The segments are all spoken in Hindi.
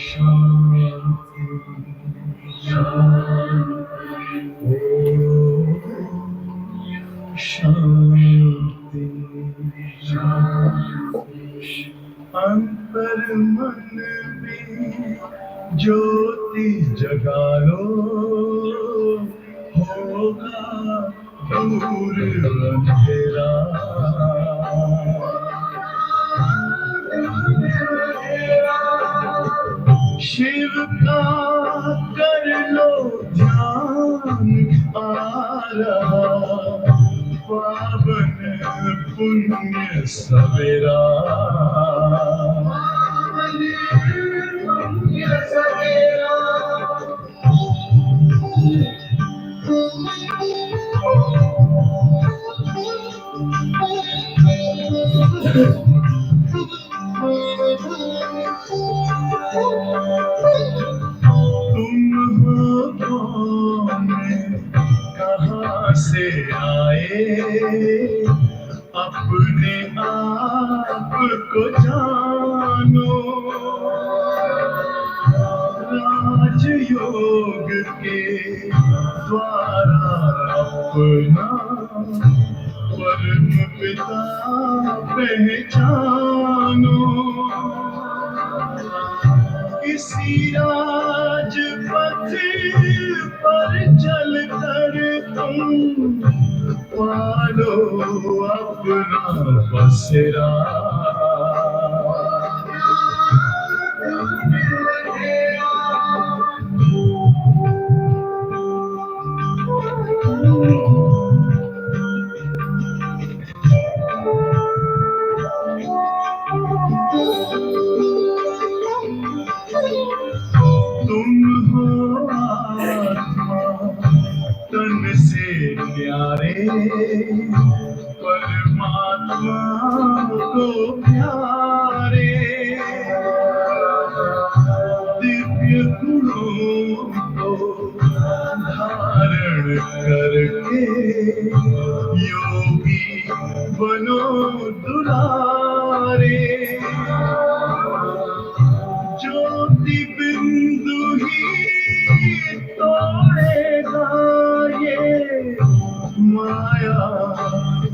शांति शांति शांति शांति। अंतर मन में ज्योति जगा लो, होगा दूर अंधेरा। शिव का कर लो ध्यान, आ रहा पावन पुण्य सवेरा। तुम हो कौन, कहाँ से आए, अपने आप को जानो। राजयोग के द्वारा अपना परम पिता पहचानो। इसी राजपथ पर चलकर तुम पालो अपना बसेरा। तुम हो आत्मा तन से प्यारे, परमात्मा को प्यारे। दिव्य गुणों को धारण करके योगी बनो दुलारे। ज्योति बिंदु ही तोड़ेगा ये माया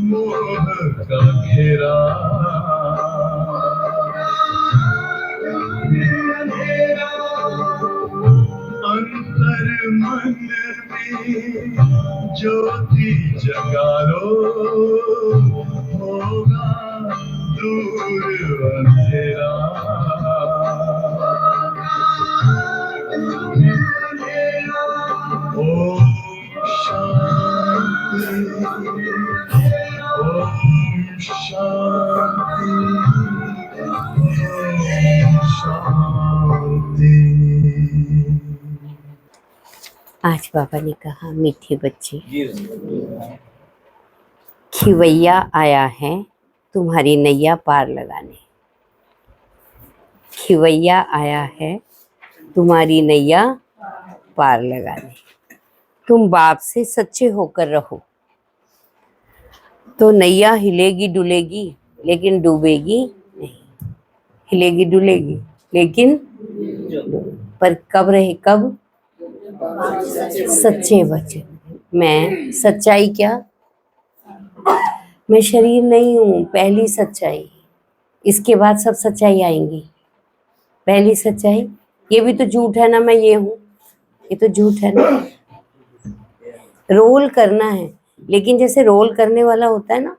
मोह का घेरा। अंतर मन में ज्योति जगा लो, होगा दूर अंधेरा। ओम शांति ओम शांति ओम शांति। आज बाबा ने कहा, मीठे बच्चे, खिवैया आया है तुम्हारी नैया पार लगाने। खिवैया आया है तुम्हारी नैया पार लगाने। तुम बाप से सच्चे होकर रहो तो नैया हिलेगी डुलेगी लेकिन डूबेगी नहीं। हिलेगी डुलेगी लेकिन पर कब रहे, कब? सच्चे वचन। मैं सच्चाई क्या? मैं शरीर नहीं हूँ, पहली सच्चाई। इसके बाद सब सच्चाई आएंगी। पहली सच्चाई, ये भी तो झूठ है ना, मैं ये हूँ, ये तो झूठ है ना। रोल करना है, लेकिन जैसे रोल करने वाला होता है ना,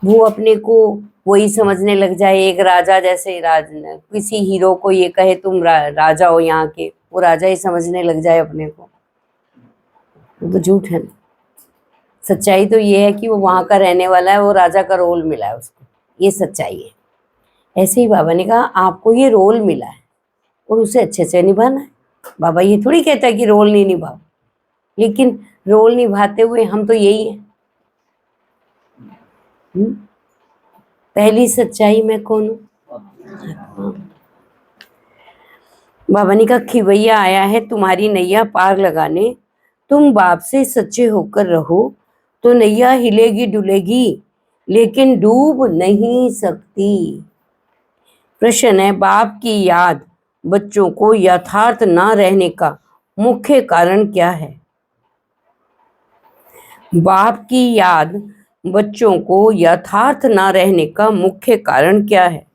वो अपने को वही समझने लग जाए। एक राजा जैसे किसी हीरो को ये कहे तुम राजा हो यहाँ के, वो राजा ही समझने लग जाए अपने को, वो तो झूठ है ना। सच्चाई तो ये है कि वो वहाँ का रहने वाला है, वो राजा का रोल मिला है उसको, ये सच्चाई है। ऐसे ही बाबा ने कहा आपको ये रोल मिला है और उसे अच्छे से निभाना है। बाबा ये थोड़ी कहता है कि रोल नहीं निभाओ, लेकिन रोल निभाते हुए हम तो यही है। पहली सच्चाई मैं कौन हूँ? बाबा ने कहा खिवैया आया है तुम्हारी नैया पार लगाने। तुम बाप से सच्चे होकर रहो तो नैया हिलेगी डुलेगी लेकिन डूब नहीं सकती। प्रश्न है, बाप की याद बच्चों को यथार्थ ना रहने का मुख्य कारण क्या है? बाप की याद बच्चों को यथार्थ ना रहने का मुख्य कारण क्या है?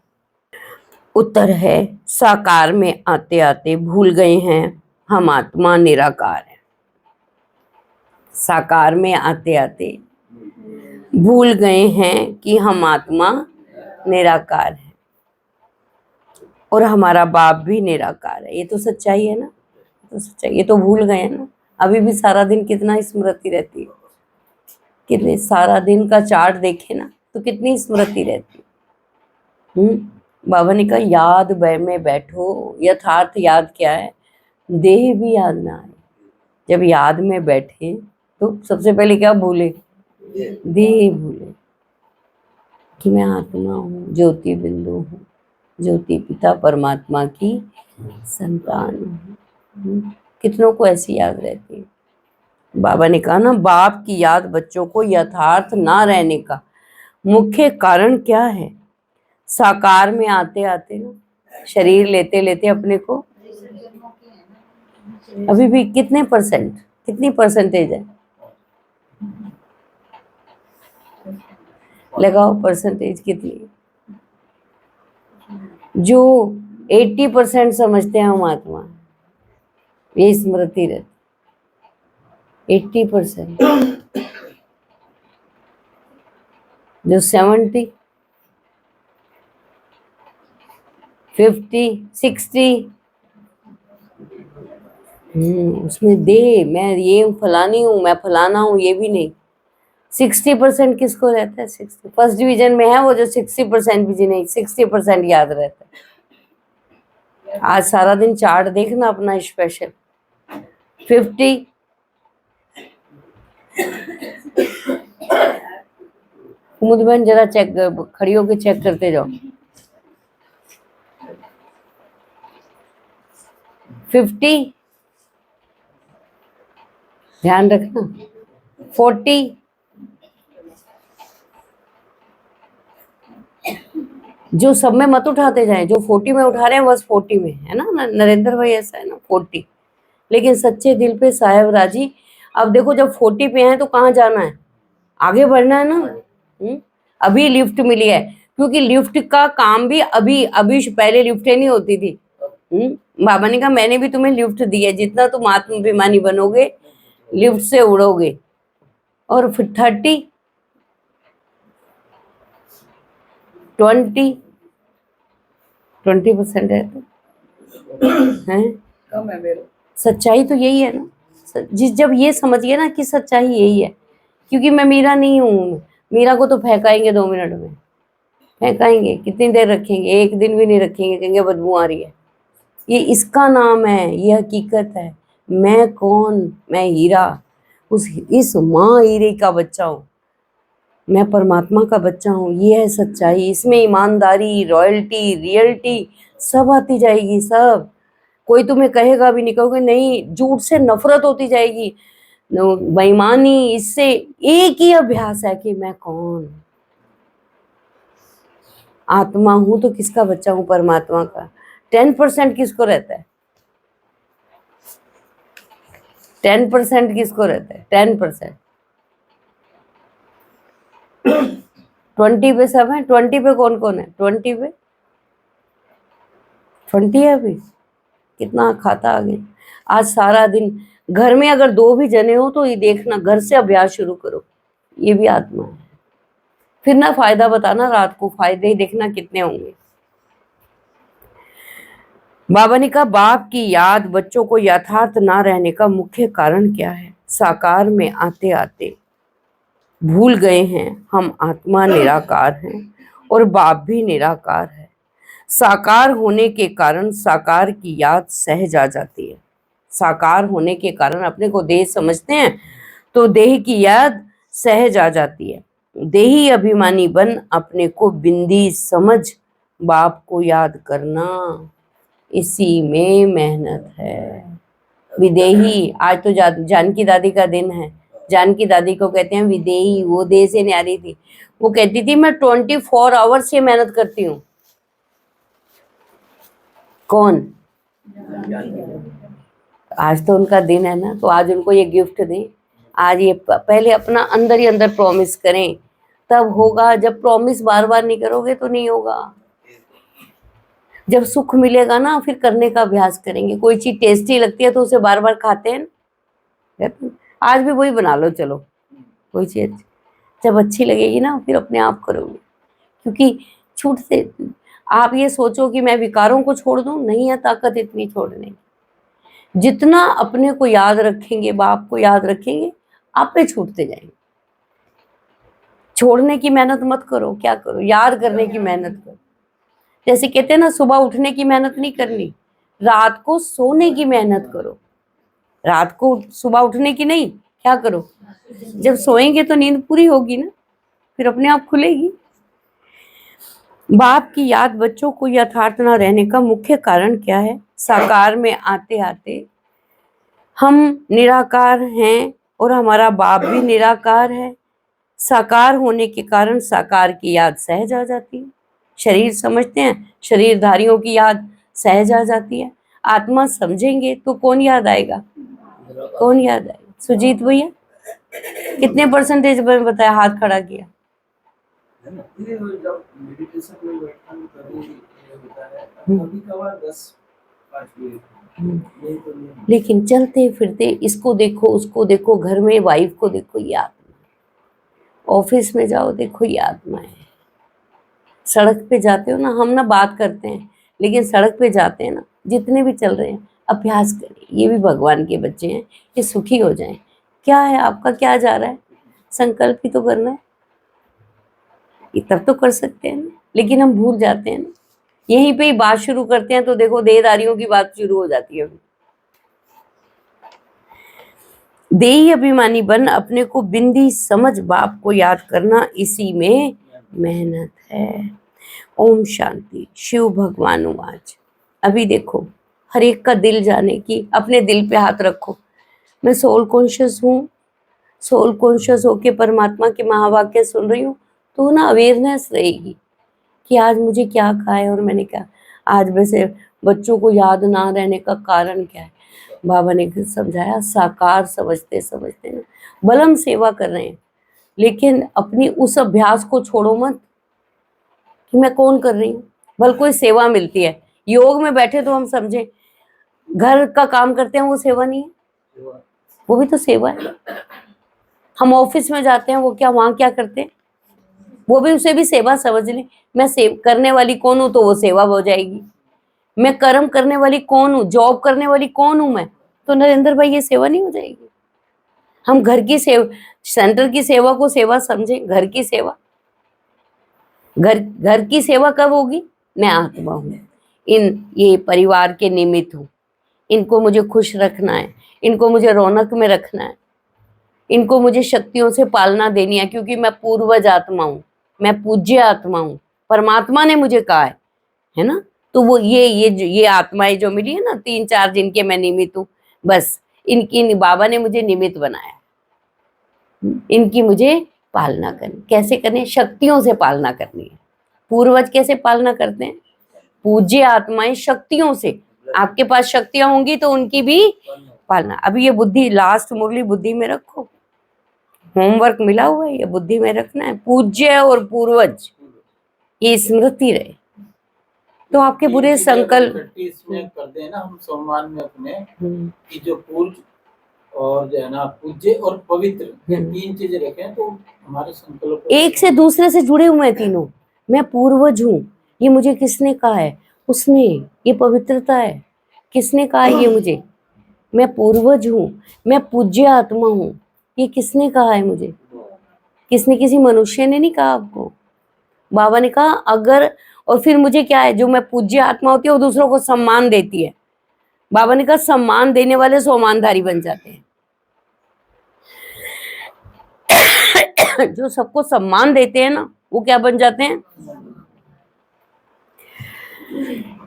उत्तर है, साकार में आते आते भूल गए हैं हम आत्मा निराकार है। साकार में आते आते भूल गए हैं कि हम आत्मा निराकार है और हमारा बाप भी निराकार है। ये तो सच्चाई है ना, तो सच्चाई, ये तो भूल गए हैं ना। अभी भी सारा दिन कितना स्मृति रहती है, कितने सारा दिन का चार्ट देखे ना तो कितनी स्मृति रहती है। बाबा ने कहा याद में बैठो। यथार्थ याद क्या है? देह भी याद ना आए। जब याद में बैठे तो सबसे पहले क्या भूले? देह भूले कि मैं आत्मा हूँ, ज्योति बिंदु हूँ, ज्योति पिता परमात्मा की संतान हूँ। कितनों को ऐसी याद रहती है। बाबा ने कहा ना, बाप की याद बच्चों को यथार्थ ना रहने का मुख्य कारण क्या है? साकार में आते आते ना, शरीर लेते लेते अपने को अभी भी कितनी परसेंटेज है? लगाओ परसेंटेज कितनी? जो 80% समझते हैं हम आत्मा, ये स्मृति रहती। 80% जो 70, 50, 60 उसमें दे मैं ये फलानी हूँ, मैं फलाना हूँ, ये भी नहीं। 60% किसको रहता है? 60 फर्स्ट डिवीजन में है वो जो 60% भी नहीं, 60% याद रहता है। आज सारा दिन चार्ट देखना अपना स्पेशल। 50 कुमुद बहन जरा चेक, खड़ी होकर चेक करते जाओ। 50 ध्यान रखना। 40 जो सब में मत उठाते जाए, जो 40 में उठा रहे हैं बस 40 में है ना। नरेंद्र भाई ऐसा है ना 40, लेकिन सच्चे दिल पे साहेब राजी। अब देखो जब 40 पे हैं तो कहाँ जाना है? आगे बढ़ना है ना। अभी लिफ्ट मिली है, क्योंकि लिफ्ट का काम भी अभी पहले लिफ्टें नहीं होती थी। बाबा ने कहा मैंने भी तुम्हें लिफ्ट दी है, जितना तुम आत्माभिमानी बनोगे लिफ्ट से उड़ोगे। और फिर 30, 20% है तो है कम है मेरा। सच्चाई तो यही है ना। जब ये समझिए ना कि सच्चाई यही है, क्योंकि मैं मीरा नहीं हूँ। मीरा को तो फेंकाएंगे 2 मिनट में, फेंकाएंगे। कितनी देर रखेंगे? 1 दिन भी नहीं रखेंगे, कहेंगे बदबू आ रही है। ये इसका नाम है, ये हकीकत है। मैं कौन? मैं हीरा, इस माँ हीरे का बच्चा हूँ, मैं परमात्मा का बच्चा हूँ। ये है सच्चाई। इसमें ईमानदारी, रॉयल्टी, रियलिटी सब आती जाएगी। सब कोई तुम्हें कहेगा भी नहीं, कहोगे नहीं, झूठ से नफरत होती जाएगी, बेईमानी। इससे एक ही अभ्यास है कि मैं कौन? आत्मा हूं तो किसका बच्चा हूं? परमात्मा का। 10% किसको रहता है? 10% किसको रहता है? 10%। 20 पे सब है। 20 पे कौन कौन है? 20 पे 20 है अभी। कितना खाता आगे। आज सारा दिन घर में अगर 2 भी जने हो तो ये देखना, घर से अभ्यास शुरू करो। ये भी आत्मा है। फिर ना फायदा बताना, रात को फायदे ही देखना कितने होंगे। बाबा ने कहा बाप की याद बच्चों को यथार्थ ना रहने का मुख्य कारण क्या है? साकार में आते आते भूल गए हैं हम आत्मा निराकार हैं और बाप भी निराकार है। साकार होने के कारण साकार की याद सहज आ जाती है। साकार होने के कारण अपने को देह समझते हैं तो देह की याद सहज आ जाती है। देही अभिमानी बन अपने को बिंदी समझ बाप को याद करना, इसी में मेहनत है। विदेही, आज तो जानकी दादी का दिन है। जानकी दादी को कहते हैं विदेही। वो देह से न्यारी थी। वो कहती थी मैं 24 आवर्स से मेहनत करती हूँ। कौन? आज तो उनका दिन है ना, तो आज उनको ये गिफ्ट दें। आज ये पहले अपना अंदर ही अंदर प्रॉमिस करें, तब होगा। जब प्रॉमिस बार बार नहीं करोगे तो नहीं होगा। जब सुख मिलेगा ना, फिर करने का अभ्यास करेंगे। कोई चीज टेस्टी लगती है तो उसे बार बार खाते हैं ना। आज भी वही बना लो, चलो कोई चीज जब अच्छी लगेगी ना, फिर अपने आप करोगे। क्योंकि छूट से आप ये सोचो कि मैं विकारों को छोड़ दूं, नहीं है ताकत इतनी छोड़ने की। जितना अपने को याद रखेंगे, बाप को याद रखेंगे, आप पे छूटते जाएंगे। छोड़ने की मेहनत मत करो, क्या करो, याद करने की मेहनत करो। जैसे कहते हैं ना, सुबह उठने की मेहनत नहीं करनी, रात को सोने की मेहनत करो। रात को सुबह उठने की नहीं, क्या करो, जब सोएंगे तो नींद पूरी होगी ना, फिर अपने आप खुलेगी। बाप की याद बच्चों को यथार्थ न रहने का मुख्य कारण क्या है? साकार में आते आते हम निराकार हैं और हमारा बाप भी निराकार है। साकार होने के कारण साकार की याद सहज आ जाती है। शरीर समझते हैं, शरीरधारियों की याद सहज आ जाती है। आत्मा समझेंगे तो कौन याद आएगा? कौन याद आएगा? सुजीत भैया कितने परसेंटेज में बताया, हाथ खड़ा किया? ये जब मेडिटेशन में बैठा हूं तभी ये होता है, कभी-कभार 10-5 मिनट नहीं तो नहीं। लेकिन चलते फिरते इसको देखो, उसको देखो, घर में वाइफ को देखो, ये आत्मा। ऑफिस में जाओ, देखो ये आत्मा है। सड़क पे जाते हो ना, हम ना बात करते हैं, लेकिन सड़क पे जाते हैं ना, जितने भी चल रहे हैं, अभ्यास करें, ये भी भगवान के बच्चे हैं, ये सुखी हो जाएं। क्या है आपका, क्या जा रहा है? संकल्प ही तो करना है, ये तब तो कर सकते हैं ना। लेकिन हम भूल जाते हैं ना, यहीं पे ही बात शुरू करते हैं तो देखो देहधारियों की बात शुरू हो जाती है। देही अभिमानी बन अपने को बिंदी समझ बाप को याद करना, इसी में मेहनत है। ओम शांति। शिव भगवान आज अभी देखो, हर एक का दिल जाने की, अपने दिल पे हाथ रखो। मैं सोल कॉन्शियस हूँ, सोल कॉन्शियस होके परमात्मा के महावाक्य सुन रही हूँ, तो ना अवेयरनेस रहेगी कि आज मुझे क्या कहा है और मैंने क्या। आज वैसे बच्चों को याद ना रहने का कारण क्या है? बाबा ने समझाया, साकार समझते समझते ना बलम सेवा कर रहे हैं, लेकिन अपनी उस अभ्यास को छोड़ो मत कि मैं कौन कर रही हूँ। भल कोई सेवा मिलती है, योग में बैठे तो हम समझे, घर का काम करते हैं वो सेवा नहीं है? वो भी तो सेवा है। हम ऑफिस में जाते हैं, वो क्या वहाँ क्या करते हैं? वो भी, उसे भी सेवा समझ लें। मैं सेव करने वाली कौन हूँ, तो वो सेवा हो जाएगी। मैं कर्म करने वाली कौन हूँ, जॉब करने वाली कौन हूँ मैं, तो नरेंद्र भाई ये सेवा नहीं हो जाएगी? हम घर की सेंटर की सेवा को सेवा समझें, घर की सेवा। घर की सेवा कब होगी? मैं आत्मा हूँ, ये परिवार के निमित्त हूँ, इनको मुझे खुश रखना है, इनको मुझे रौनक में रखना है, इनको मुझे शक्तियों से पालना देनी है, क्योंकि मैं पूर्वज आत्मा हूँ, मैं पूज्य आत्मा हूँ, परमात्मा ने मुझे कहा है ना। तो वो ये आत्माएं जो मिली है ना, 3-4 जिनके मैं निमित्त हूँ, बस इनकी बाबा ने मुझे निमित्त बनाया, इनकी मुझे पालना करनी। कैसे करनी? शक्तियों से पालना करनी है। पूर्वज कैसे पालना करते हैं? पूज्य आत्माएं शक्तियों से। आपके पास शक्तियां होंगी तो उनकी भी पालना। अभी ये बुद्धि, लास्ट मुरली बुद्धि में रखो, होमवर्क मिला हुआ है, ये बुद्धि में रखना है। पूज्य और पूर्वज, ये स्मृति रहे, तो आपके बुरे संकल्प इसमें कर दें ना हम सम्मान में अपने, कि जो पूज्य और जो है ना पूज्य और पवित्र, ये 3 चीजें रखें तो हमारे संकल्प एक से दूसरे से जुड़े हुए हैं तीनों। मैं पूर्वज हूँ, ये मुझे किसने कहा है? उसने। ये पवित्रता है, किसने कहा है ये मुझे? मैं पूर्वज हूँ, मैं पूज्य आत्मा हूँ, ये किसने कहा है मुझे? किसने? किसी मनुष्य ने नहीं कहा आपको, बाबा ने कहा। अगर, और फिर मुझे क्या है, जो मैं पूज्य आत्मा होती है वो दूसरों को सम्मान देती है। बाबा ने कहा सम्मान देने वाले सम्मानधारी बन जाते हैं। जो सबको सम्मान देते हैं ना, वो क्या बन जाते हैं?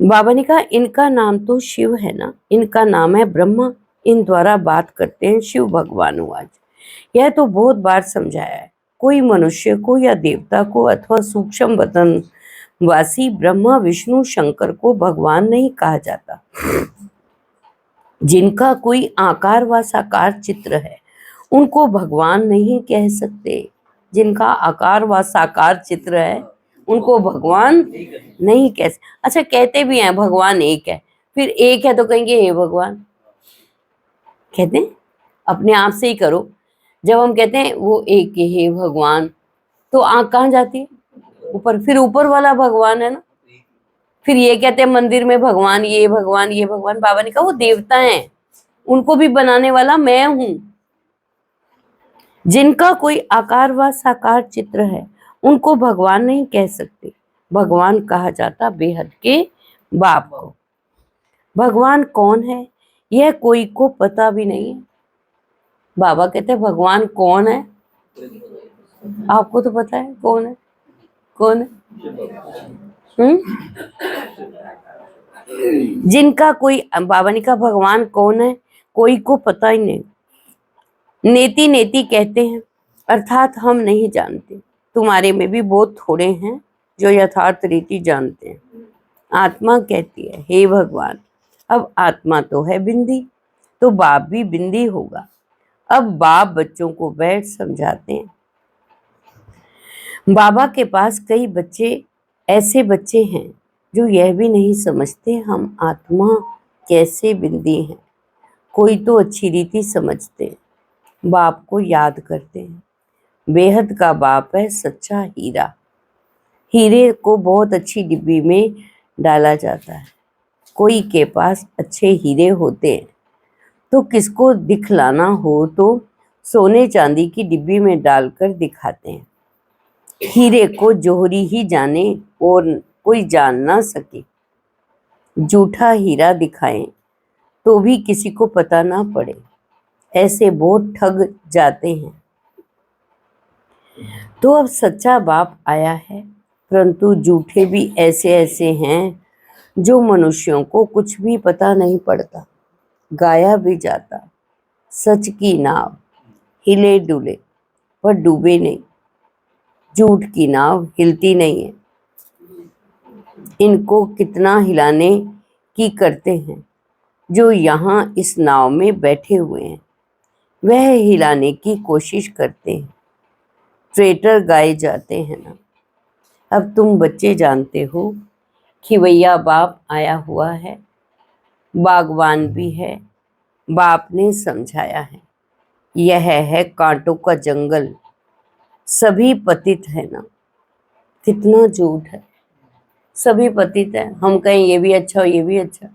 बाबा ने कहा इनका नाम तो शिव है ना, इनका नाम है ब्रह्मा, इन द्वारा बात करते हैं शिव भगवान आज। यह तो बहुत बार समझाया है। कोई मनुष्य को या देवता को अथवा सूक्ष्म वतन वासी ब्रह्मा विष्णु शंकर को भगवान नहीं कहा जाता। जिनका कोई आकार व साकार चित्र है उनको भगवान नहीं कह सकते। जिनका आकार व साकार चित्र है उनको भगवान नहीं कह सकते। अच्छा, कहते भी हैं भगवान एक है, फिर एक है तो कहेंगे हे भगवान, कहते हैं अपने आप से ही करो। जब हम कहते हैं वो एक हे भगवान, तो आंख कहाँ जाती है? ऊपर, फिर ऊपर वाला भगवान है ना। फिर ये कहते हैं मंदिर में भगवान, ये भगवान, ये भगवान। बाबा ने कहा वो देवता हैं, उनको भी बनाने वाला मैं हूं। जिनका कोई आकार व साकार चित्र है उनको भगवान नहीं कह सकते। भगवान कहा जाता बेहद के बाप को। भगवान कौन है यह कोई को पता भी नहीं है। बाबा कहते हैं भगवान कौन है, आपको तो पता है कौन है, कौन है? जिनका कोई, बाबा ने कहा भगवान कौन है कोई को पता ही नहीं। नेति नेति कहते हैं, अर्थात हम नहीं जानते। तुम्हारे में भी बहुत थोड़े हैं जो यथार्थ रीति जानते हैं। आत्मा कहती है हे भगवान, अब आत्मा तो है बिंदी, तो बाप भी बिंदी होगा। अब बाप बच्चों को बैठ समझाते हैं। बाबा के पास कई बच्चे ऐसे बच्चे हैं जो यह भी नहीं समझते हम आत्मा कैसे बिंदी हैं। कोई तो अच्छी रीति समझते हैं, बाप को याद करते हैं। बेहद का बाप है सच्चा हीरा। हीरे को बहुत अच्छी डिब्बी में डाला जाता है। कोई के पास अच्छे हीरे होते हैं तो किसको दिखलाना हो तो सोने चांदी की डिब्बी में डालकर दिखाते हैं। हीरे को जोहरी ही जाने और कोई जान ना सके। झूठा हीरा दिखाएं तो भी किसी को पता ना पड़े। ऐसे बहुत ठग जाते हैं। तो अब सच्चा बाप आया है, परंतु झूठे भी ऐसे ऐसे हैं जो मनुष्यों को कुछ भी पता नहीं पड़ता, गाया भी जाता। सच की नाव हिले डुले पर डूबे नहीं, झूठ की नाव हिलती नहीं है। इनको कितना हिलाने की करते हैं जो यहाँ इस नाव में बैठे हुए हैं, वह हिलाने की कोशिश करते हैं। ट्रेटर गाए जाते हैं ना। अब तुम बच्चे जानते हो खिवैया बाप आया हुआ है, बागवान भी है, बाप ने समझाया है। यह है कांटों का जंगल, सभी पतित है ना। कितना झूठ है, सभी पतित है। हम कहें ये भी अच्छा ये भी अच्छा,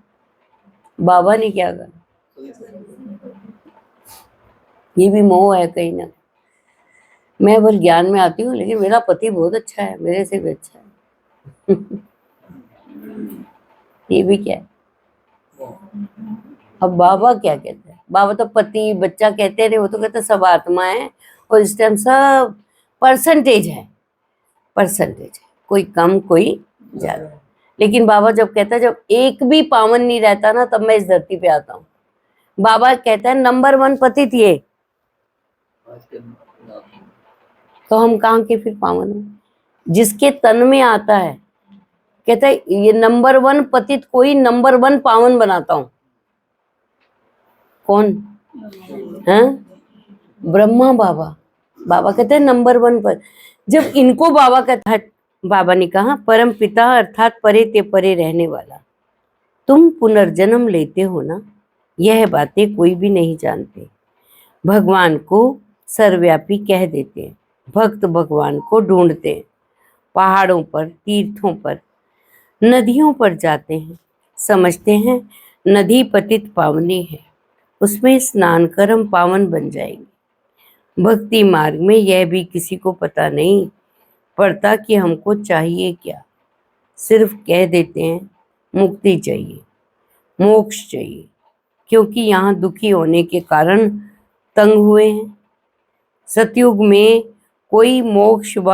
बाबा ने क्या कहा? ये भी मोह है कहीं ना। मैं बस ज्ञान में आती हूँ, लेकिन मेरा पति बहुत अच्छा है, मेरे से भी अच्छा है। ये भी क्या है? अब बाबा क्या कहते हैं? बाबा तो पति बच्चा कहते रहे, वो तो कहते सब आत्मा है और इस टाइम सब परसेंटेज है, परसेंटेज है, कोई कम कोई ज्यादा। लेकिन बाबा जब कहता है जब एक भी पावन नहीं रहता ना, तब मैं इस धरती पे आता हूँ। बाबा कहता है नंबर 1 पतित ये, तो हम कहाँ के फिर पावन हैं? जिसके तन में आता है कहता है ये नंबर 1 पतित कोई नंबर 1 पावन बनाता हूं। कौन है? ब्रह्मा बाबा। बाबा कहते हैं नंबर 1 पर। जब इनको बाबा कहता है, बाबा ने कहा परम पिता अर्थात परे ते परे रहने वाला, तुम पुनर्जन्म लेते हो ना, यह बातें कोई भी नहीं जानते। भगवान को सर्वव्यापी कह देते हैं। भक्त भगवान को ढूंढते हैं। पहाड़ों पर, तीर्थों पर, नदियों पर जाते हैं, समझते हैं नदी पतित पावनी है, उसमें स्नान कर हम पावन बन जाएंगे। भक्ति मार्ग में यह भी किसी को पता नहीं पड़ता कि हमको चाहिए क्या। सिर्फ कह देते हैं मुक्ति चाहिए, मोक्ष चाहिए, क्योंकि यहाँ दुखी होने के कारण तंग हुए हैं। सतयुग में कोई मोक्ष व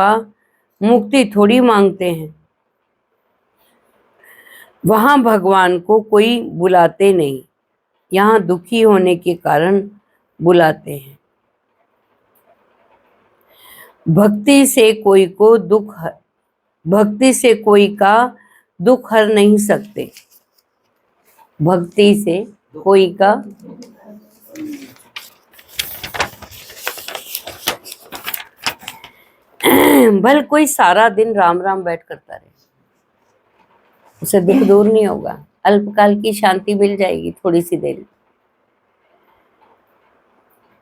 मुक्ति थोड़ी मांगते हैं। वहां भगवान को कोई बुलाते नहीं, यहाँ दुखी होने के कारण बुलाते हैं। भक्ति से कोई को दुख, भक्ति से कोई का दुख हर नहीं सकते। भक्ति से कोई का भल कोई सारा दिन राम राम बैठ करता रहे, उसे दुख दूर नहीं होगा, अल्पकाल की शांति मिल जाएगी थोड़ी सी देर,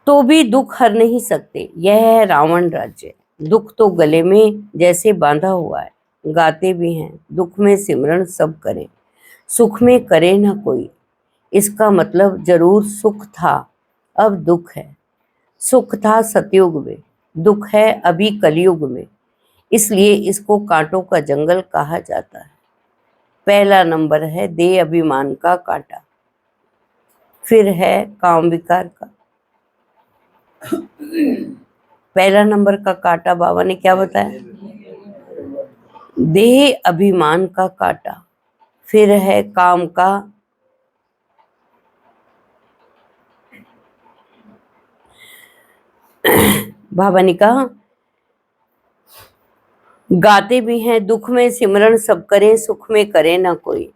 तो भी दुख हर नहीं सकते। यह है रावण राज्य। दुख तो गले में जैसे बांधा हुआ है, गाते भी हैं दुख में सिमरन सब करें, सुख में करे ना कोई। इसका मतलब जरूर सुख था, अब दुख है। सुख था सतयुग में, दुख है अभी कलयुग में, इसलिए इसको कांटों का जंगल कहा जाता है। पहला नंबर है देह अभिमान का कांटा, फिर है काम विकार का। पहला नंबर का कांटा बाबा ने क्या बताया? देह अभिमान का कांटा, फिर है काम का, बाबा ने कहा गाते भी हैं दुख में सिमरन सब करें, सुख में करे ना कोई।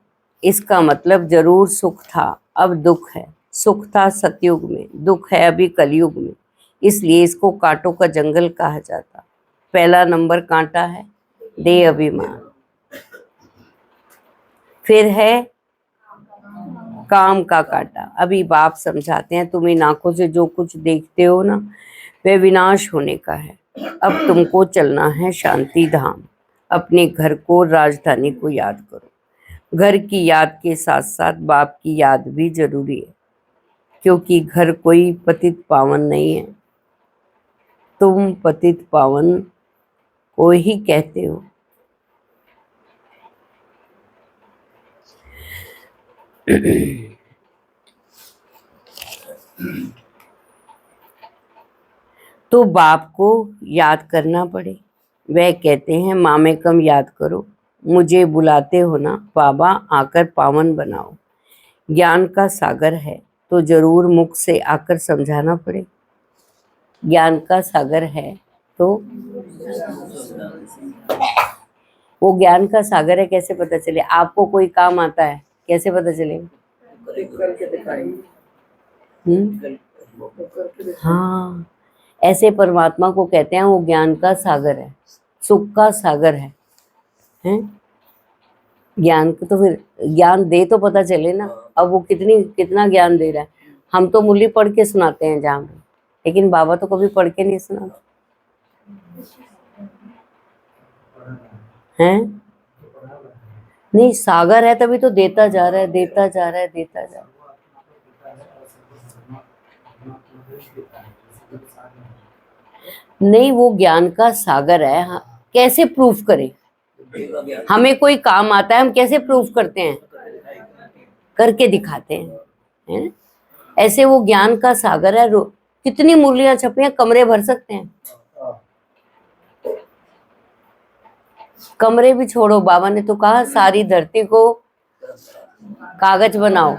इसका मतलब जरूर सुख था, अब दुख है। सुख था सतयुग में, दुख है अभी कलयुग में, इसलिए इसको कांटों का जंगल कहा जाता। पहला नंबर कांटा है देह अभिमान, फिर है काम का कांटा। अभी बाप समझाते हैं तुम इन आंखों से जो कुछ देखते हो ना, वह विनाश होने का है। अब तुमको चलना है शांति धाम। अपने घर को, राजधानी को याद करो। घर की याद के साथ साथ बाप की याद भी जरूरी है, क्योंकि घर कोई पतित पावन नहीं है, तुम पतित पावन को ही कहते हो। तो बाप को याद करना पड़े। वह कहते हैं मामे कम याद करो, मुझे बुलाते हो ना बाबा, आकर पावन बनाओ। ज्ञान का सागर है तो जरूर मुख से आकर समझाना पड़े। ज्ञान का सागर है तो वो ज्ञान का सागर है, कैसे पता चले? आपको कोई काम आता है, कैसे पता चलेगा? हाँ, ऐसे परमात्मा को कहते हैं वो ज्ञान का सागर है, सुख का सागर है, हैं? ज्ञान को तो फिर ज्ञान दे तो पता चले ना। अब वो कितना ज्ञान दे रहा है। हम तो मुरली पढ़ के सुनाते हैं जहाँ पे, लेकिन बाबा तो कभी पढ़ के नहीं सुनाते हैं। नहीं, सागर है तभी तो देता जा रहा है, देता जा रहा है, देता जा रहा है। नहीं, वो ज्ञान का सागर है। कैसे प्रूफ करें? हमें कोई काम आता है, हम कैसे प्रूफ करते हैं? करके दिखाते हैं, है ना? ऐसे वो ज्ञान का सागर है। कितनी मुरलियां छपी हैं, कमरे भर सकते हैं। कमरे भी छोड़ो, बाबा ने तो कहा सारी धरती को कागज बनाओ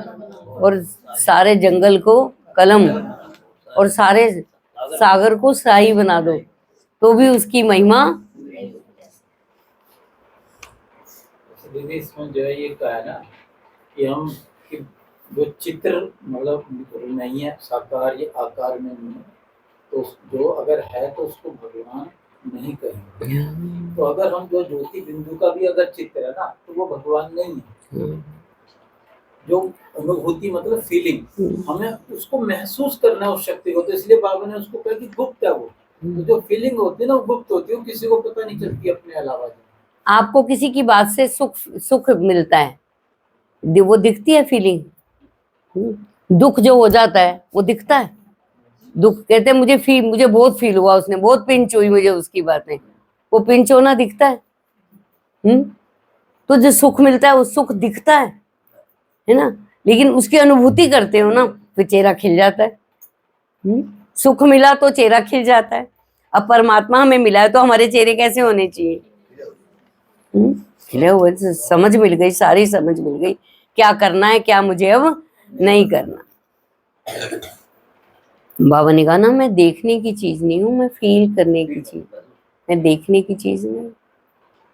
और सारे जंगल को कलम और सारे सागर को स्याही बना दो, तो भी उसकी महिमा। दीदी इसमें जो है ये कहा है ना कि हम कि जो चित्र मतलब नहीं है, साकार या आकार में नहीं है, तो जो अगर है तो उसको भगवान नहीं कहेंगे। तो अगर हम जो ज्योति बिंदु का भी अगर चित्र है ना, तो वो भगवान नहीं है। जो अनुभूति मतलब फीलिंग, हमें उसको महसूस करना है उस शक्ति को, तो इसलिए बाबा ने उसको कहा कि गुप्त है वो। तो जो फीलिंग होती है ना वो गुप्त होती है, वो किसी को पता नहीं चलती अपने अलावा। आपको किसी की बात से सुख मिलता है, वो दिखती है फीलिंग। दुख जो हो जाता है वो दिखता है। दुख कहते हैं मुझे बहुत फील हुआ, उसने बहुत पिंच हुई मुझे उसकी बातें, वो पिंच होना दिखता है। तो जो सुख मिलता है वो सुख दिखता है ना? लेकिन उसकी अनुभूति करते हो ना, फिर चेहरा खिल जाता है। सुख मिला तो चेहरा खिल जाता है। अब परमात्मा हमें मिला है तो हमारे चेहरे कैसे होने चाहिए? खिले हुए। समझ मिल गई, सारी समझ मिल गई क्या करना है, क्या मुझे अब नहीं करना। बाबा ने कहा ना, मैं देखने की चीज नहीं हूँ, मैं फील करने की चीज। मैं देखने की चीज नहीं,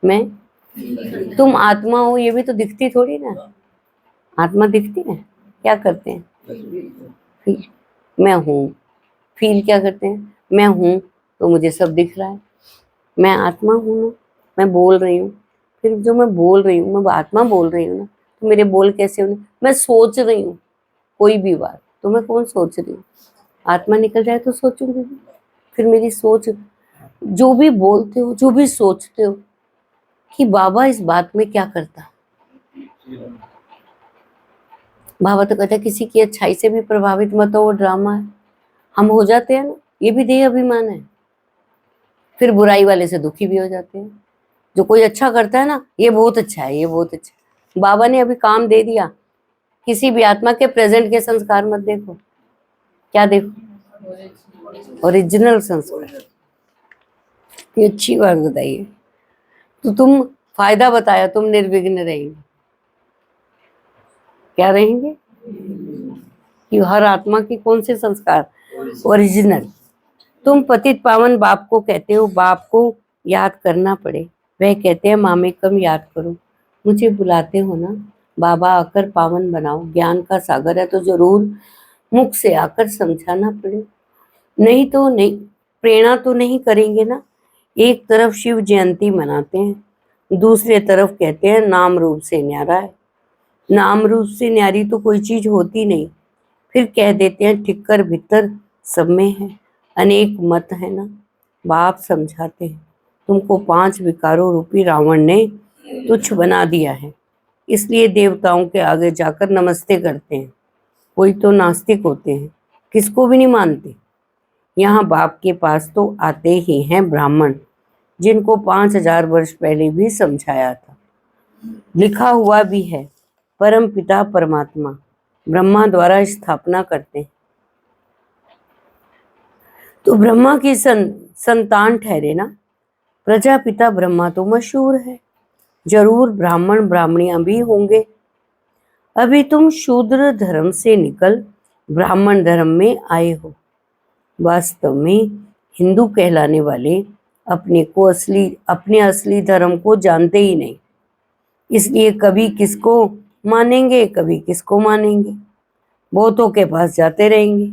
मैं तुम आत्मा हो, ये भी तो दिखती थोड़ी ना। आत्मा दिखती है, क्या करते हैं? फील, मैं हूँ। फील क्या करते हैं? मैं हूँ तो मुझे सब दिख रहा है, मैं आत्मा हूँ ना, मैं बोल रही हूँ। फिर जो मैं बोल रही हूँ, मैं आत्मा बोल रही हूँ ना, तो मेरे बोल कैसे होने? मैं सोच रही हूँ कोई भी बात, तो मैं कौन सोच रही हूँ? आत्मा निकल जाए तो सोचूंगी। फिर मेरी सोच, जो भी बोलते हो, जो भी सोचते हो कि बाबा इस बात में क्या करता। बाबा तो कहता है किसी की अच्छाई से भी प्रभावित मत हो, वो ड्रामा है। हम हो जाते हैं ना, ये भी देह अभिमान है। फिर बुराई वाले से दुखी भी हो जाते हैं। जो कोई अच्छा करता है ना, ये बहुत अच्छा है, ये बहुत अच्छा है। बाबा ने अभी काम दे दिया, किसी भी आत्मा के प्रेजेंट के संस्कार मत देखो। क्या देखो? ओरिजिनल संस्कार। ये अच्छी बात बताइए। तो तुम फायदा बताया, तुम निर्विघ्न रहेंगे। क्या रहेंगे? कि हर आत्मा की कौन से संस्कार? ओरिजिनल। तुम पतित पावन बाप को कहते हो, बाप को याद करना पड़े, वह कहते हैं मामे कम याद करो। मुझे बुलाते हो ना, बाबा आकर पावन बनाओ। ज्ञान का सागर है तो जरूर मुख से आकर समझाना पड़े, नहीं तो नहीं। प्रेरणा तो नहीं करेंगे ना। एक तरफ शिव जयंती मनाते हैं, दूसरे तरफ कहते हैं नाम रूप से न्यारा है। नाम रूप से न्यारी तो कोई चीज होती नहीं। फिर कह देते हैं ठिक्कर भीतर सब में है, अनेक मत है ना। बाप समझाते हैं तुमको 5 विकारों रूपी रावण ने तुच्छ बना दिया है, इसलिए देवताओं के आगे जाकर नमस्ते करते हैं। कोई तो नास्तिक होते हैं, किसको भी नहीं मानते। यहाँ बाप के पास तो आते ही हैं ब्राह्मण, जिनको 5000 वर्ष पहले भी समझाया था। लिखा हुआ भी है, परम पिता परमात्मा ब्रह्मा द्वारा स्थापना करते हैं। तो ब्रह्मा की संतान ठहरे ना। प्रजापिता ब्रह्मा तो मशहूर है, जरूर ब्राह्मण ब्राह्मणियां भी होंगे। अभी तुम शूद्र धर्म से निकल ब्राह्मण धर्म में आए हो। वास्तव में हिंदू कहलाने वाले अपने असली धर्म को जानते ही नहीं, इसलिए कभी किसको मानेंगे, कभी किसको मानेंगे। बहुतों के पास जाते रहेंगे।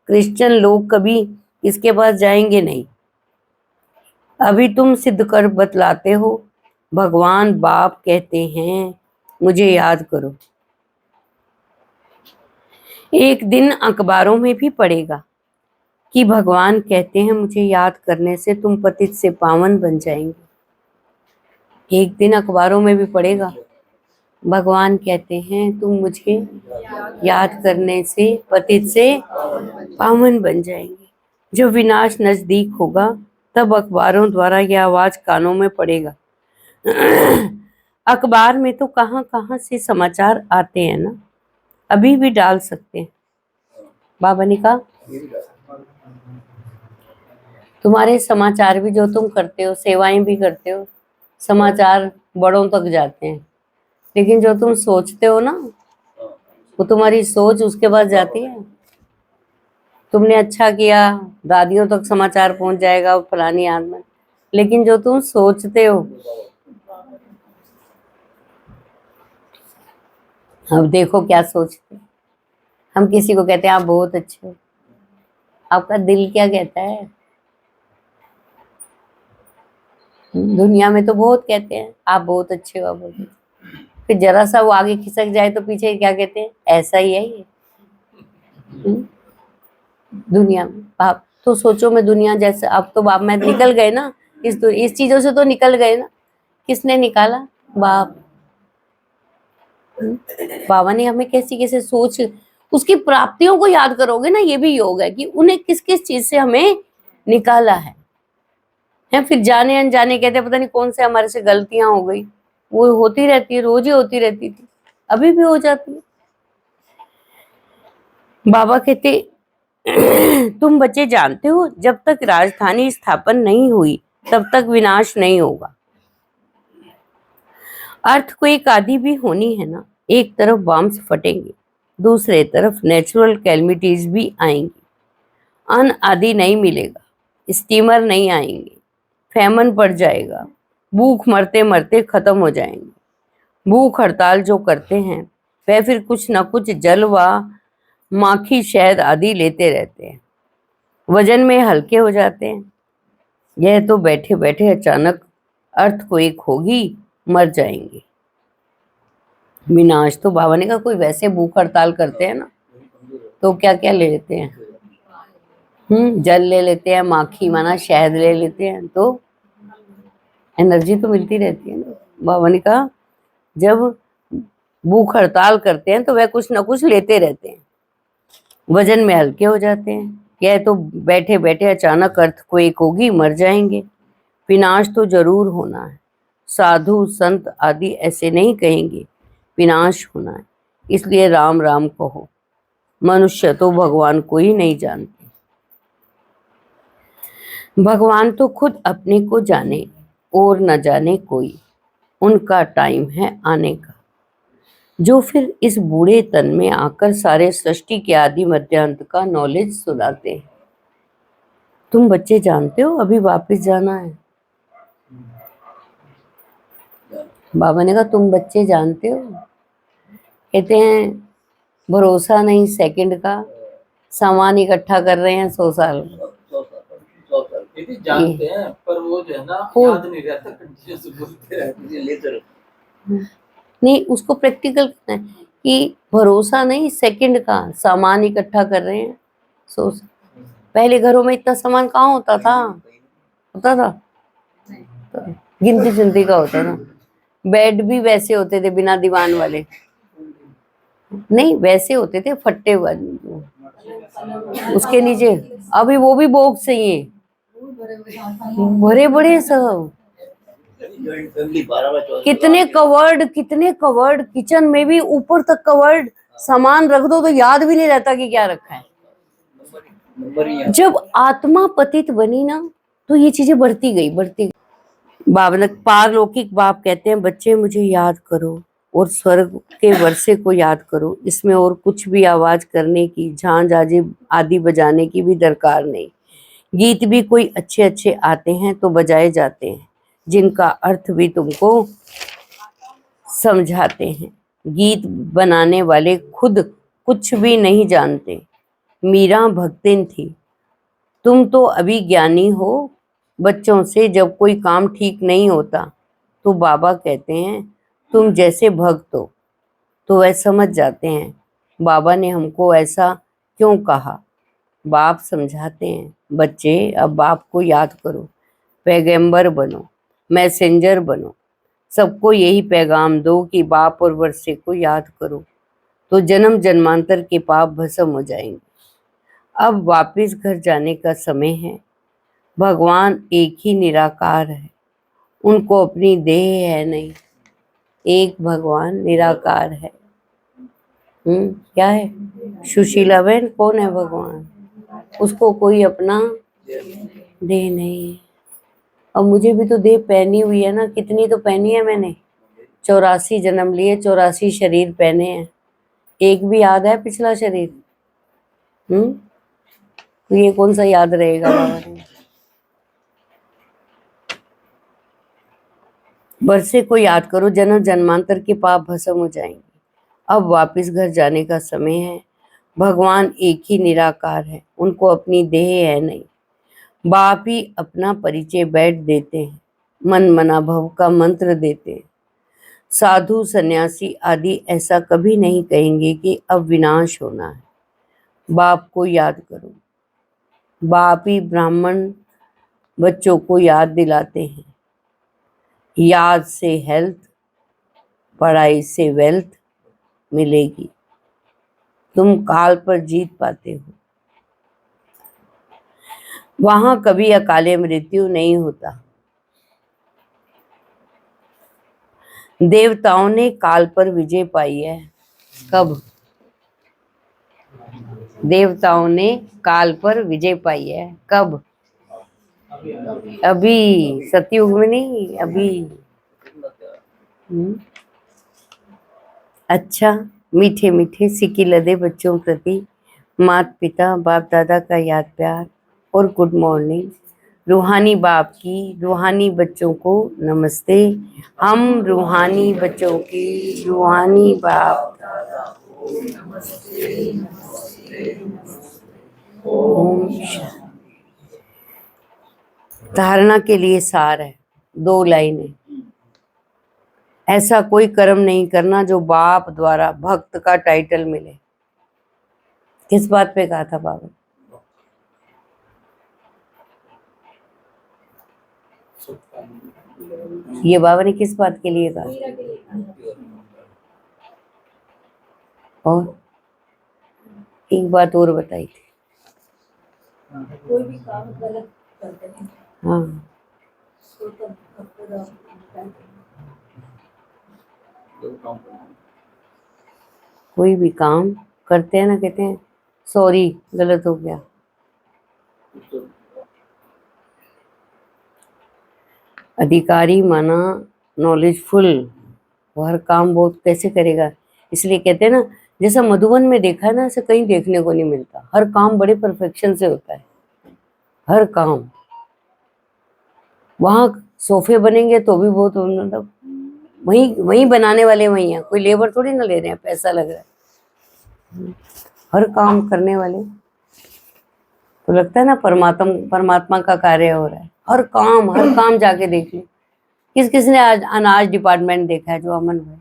क्रिश्चियन लोग कभी इसके पास जाएंगे नहीं। अभी तुम सिद्ध कर बतलाते हो, भगवान बाप कहते हैं मुझे याद करो। एक दिन अखबारों में भी पढ़ेगा कि भगवान कहते हैं मुझे याद करने से तुम पतित से पावन बन जाएंगे। एक दिन अखबारों में भी पढ़ेगा, भगवान कहते हैं तुम मुझे याद करने से पतित से पावन बन जाएंगे। जब विनाश नजदीक होगा तब अखबारों द्वारा यह आवाज कानों में पड़ेगा। अखबार में तो कहाँ कहाँ से समाचार आते हैं ना, अभी भी डाल सकते हैं। बाबा ने कहा तुम्हारे समाचार भी जो तुम करते हो, सेवाएं भी करते हो, समाचार बड़ों तक जाते हैं, लेकिन जो तुम सोचते हो ना, वो तुम्हारी सोच उसके बाद जाती है। तुमने अच्छा किया, दादियों तक समाचार पहुंच जाएगा, फलानी आदमी, लेकिन जो तुम सोचते हो, अब देखो क्या सोचते। हम किसी को कहते हैं आप बहुत अच्छे हो, आपका दिल क्या कहता है? दुनिया में तो बहुत कहते हैं आप बहुत अच्छे हो, आप बहुत अच्छे। फिर जरा सा वो आगे खिसक जाए तो पीछे क्या कहते हैं, ऐसा ही है ये। दुनिया में आप तो सोचो, मैं दुनिया जैसे, अब तो बाप मैं निकल गए ना इस चीजों से, तो निकल गए ना। किसने निकाला? बाप। बाबा ने हमें कैसी कैसे सोच, उसकी प्राप्तियों को याद करोगे ना, ये भी योग है कि उन्हें किस किस चीज से हमें निकाला है। फिर जाने अनजाने कहते पता नहीं कौन से हमारे से गलतियां हो गई, वो होती रहती है, रोज ही होती रहती थी, अभी भी हो जाती है। बाबा कहते तुम बच्चे जानते हो जब तक राजधानी स्थापन नहीं हुई तब तक विनाश नहीं होगा। अर्थ को एक आदि भी होनी है ना। एक तरफ बॉम्ब्स फटेंगे, दूसरे तरफ नेचुरल कैलमिटीज भी आएंगी। अन्न आदि नहीं मिलेगा, स्टीमर नहीं आएंगे, फैमन पड़ जाएगा, भूख मरते मरते खत्म हो जाएंगे। भूख हड़ताल जो करते हैं वह फिर कुछ न कुछ जल व माखी शहद आदि लेते रहते हैं, वजन में हल्के हो जाते हैं। यह तो बैठे बैठे अचानक अर्थ को एक होगी, मर जाएंगे। विनाश तो बाबा ने कहा कोई वैसे भूख हड़ताल करते हैं ना तो क्या क्या ले लेते हैं, जल ले लेते हैं, माखी माना शहद ले लेते हैं, तो एनर्जी तो मिलती रहती है ना। बाबा ने कहा जब भूख हड़ताल करते हैं तो वह कुछ ना कुछ लेते रहते हैं, वजन में हल्के हो जाते हैं। यह तो बैठे बैठे अचानक अर्थ को एक होगी, मर जाएंगे। विनाश तो जरूर होना है। साधु संत आदि ऐसे नहीं कहेंगे विनाश होना है, इसलिए राम राम कहो। मनुष्य तो भगवान को ही नहीं जानते। भगवान तो खुद अपने को जाने और न जाने कोई, उनका टाइम है आने का, जो फिर इस बूढ़े तन में आकर सारे सृष्टि के आदि मध्य अंत का नॉलेज सुनाते हैं। तुम बच्चे जानते हो अभी वापस जाना है। बाबा ने कहा तुम बच्चे जानते हो, कहते हैं भरोसा नहीं सेकंड का, सामान इकट्ठा कर रहे हैं 100 साल। दीदी जानते हैं पर वो जो है ना याद नहीं रहता, कंटिन्यूस बोलते रहते हैं। नहीं, उसको प्रैक्टिकल करना है कि भरोसा नहीं सेकंड का, सामान इकट्ठा कर रहे हैं 100 साल। पहले घरों में इतना सामान कहाँ होता था, तो गिनती चुनती का होता था। बेड भी वैसे होते थे बिना दीवान वाले, नहीं वैसे होते थे फट्टे वाले, उसके नीचे अभी वो भी बॉक्स चाहिए, बड़े बड़े सब, कितने कवर्ड किचन में भी ऊपर तक कवर्ड, सामान रख दो तो याद भी नहीं रहता कि क्या रखा है। जब आत्मा पतित बनी ना तो ये चीजें बढ़ती गई। बाबा पारलौकिक बाप कहते हैं बच्चे मुझे याद करो और स्वर्ग के वर्षे को याद करो, इसमें और कुछ भी आवाज करने की, झांझ आदि बजाने की भी दरकार नहीं। गीत भी कोई अच्छे अच्छे आते हैं तो बजाए जाते हैं, जिनका अर्थ भी तुमको समझाते हैं। गीत बनाने वाले खुद कुछ भी नहीं जानते। मीरा भक्तिन थी, तुम तो अभी ज्ञानी हो। बच्चों से जब कोई काम ठीक नहीं होता तो बाबा कहते हैं तुम जैसे भक्त हो, तो वह समझ जाते हैं बाबा ने हमको ऐसा क्यों कहा। बाप समझाते हैं बच्चे अब बाप को याद करो, पैगंबर बनो, मैसेंजर बनो, सबको यही पैगाम दो कि बाप और वर्षे को याद करो, तो जन्म जन्मांतर के पाप भस्म हो जाएंगे। अब वापस घर जाने का समय है। भगवान एक ही निराकार है, उनको अपनी देह है नहीं, एक भगवान निराकार है। क्या है सुशीला बहन, कौन है भगवान? उसको कोई अपना देह नहीं है। अब मुझे भी तो देह पहनी हुई है ना, कितनी तो पहनी है मैंने, 84 जन्म लिए, 84 शरीर पहने हैं, एक भी याद है पिछला शरीर? तो ये कौन सा याद रहेगा बाबा ने? वर्षे को याद करो, जन्म जन्मांतर के पाप भस्म हो जाएंगे। अब वापस घर जाने का समय है। भगवान एक ही निराकार है, उनको अपनी देह है नहीं। बाप ही अपना परिचय बैठ देते हैं, मन मना भव का मंत्र देते हैं। साधु सन्यासी आदि ऐसा कभी नहीं कहेंगे कि अब विनाश होना है। बाप को याद करो। बाप ही ब्राह्मण बच्चों को याद दिलाते हैं, याद से हेल्थ, पढ़ाई से वेल्थ मिलेगी, तुम काल पर जीत पाते हो। वहां कभी अकाले मृत्यु नहीं होता। देवताओं ने काल पर विजय पाई है। कब? देवताओं ने काल पर विजय पाई है। कब? अभी सतयुग में नहीं, अभी। अच्छा, मीठे मीठे सिक्की लदे बच्चों प्रति माता पिता बाप दादा का याद प्यार और गुड मॉर्निंग। रूहानी बाप की रूहानी बच्चों को नमस्ते। हम रूहानी बच्चों की रूहानी बाप ओम शांति। धारणा के लिए सार है, 2 लाइनें। ऐसा कोई कर्म नहीं करना जो बाप द्वारा भक्त का टाइटल मिले। किस बात पे कहा था बाबा? ये बाबा ने किस बात के लिए कहा? और एक बात और बताई थी। कोई भी काम गलत करते हैं हाँ, तो तब कोई भी काम करते हैं ना, कहते हैं सॉरी गलत हो गया। अधिकारी माना नॉलेजफुल, वो हर काम बहुत कैसे करेगा। इसलिए कहते हैं ना, जैसा मधुबन में देखा है ना, ऐसे कहीं देखने को नहीं मिलता। हर काम बड़े परफेक्शन से होता है, हर काम। वहाँ सोफे बनेंगे तो भी बहुत, मतलब वहीं वहीं बनाने वाले वहीं हैं, कोई लेबर थोड़ी ना ले रहे हैं, पैसा लग रहा है। हर काम करने वाले, तो लगता है ना परमात्मा का कार्य हो रहा है। हर काम जाके देख लो। किसने आज अनाज डिपार्टमेंट देखा है? जो अमन भाई,